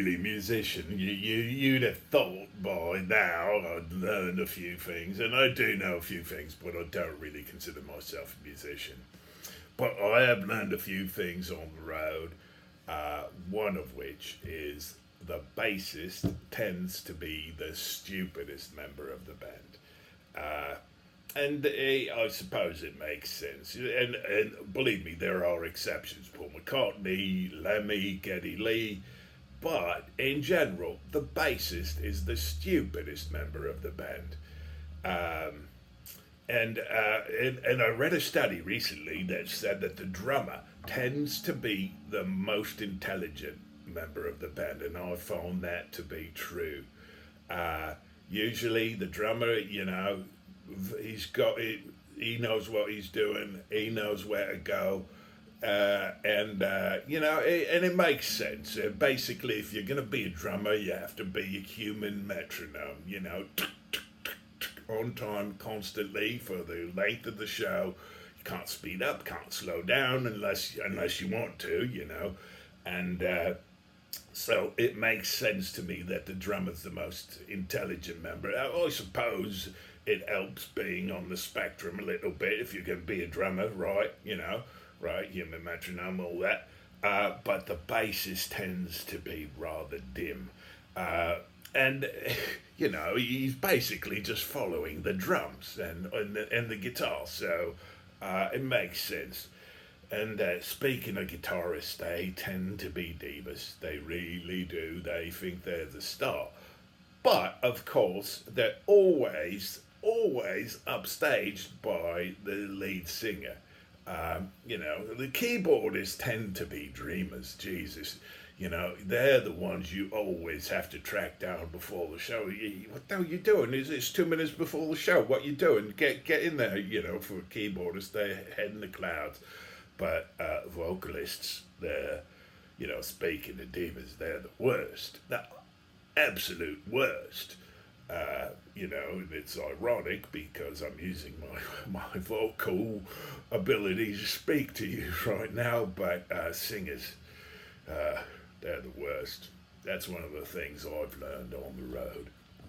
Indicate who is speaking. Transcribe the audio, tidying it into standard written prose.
Speaker 1: really musician. You'd have thought by now I'd learned a few things, and I do know a few things, but I don't really consider myself a musician. But I have learned a few things on the road. One of which is the bassist tends to be the stupidest member of the band. Uh, and I suppose it makes sense. And believe me, there are exceptions. Paul McCartney, Lemmy, Geddy Lee. But in general, the bassist is the stupidest member of the band. Um, and I read a study recently that said that the drummer tends to be the most intelligent member of the band, and I found that to be true. Uh, Usually, the drummer, he's got it. He knows what he's doing. He knows where to go, and it makes sense. Basically, if you're going to be a drummer, you have to be a human metronome. On time constantly for the length of the show. You can't speed up, can't slow down unless you want to. And so it makes sense to me that the drummer's the most intelligent member. I suppose it helps being on the spectrum a little bit if you're going to be a drummer, right? Right, human metronome, all that. But the bassist tends to be rather dim. And he's basically just following the drums and the guitar, so it makes sense. And speaking of guitarists, they tend to be divas. They really do. They think they're the star. But, of course, they're always upstaged by the lead singer. The keyboardists tend to be dreamers. Jesus. They're the ones you always have to track down before the show. What the hell are you doing? It's 2 minutes before the show. What you doing? Get in there. For a keyboardist, they're head in the clouds. But vocalists, they're, speaking of divas, they're the worst. The absolute worst. And it's ironic because I'm using my vocal ability to speak to you right now, but singers, they're the worst. That's one of the things I've learned on the road.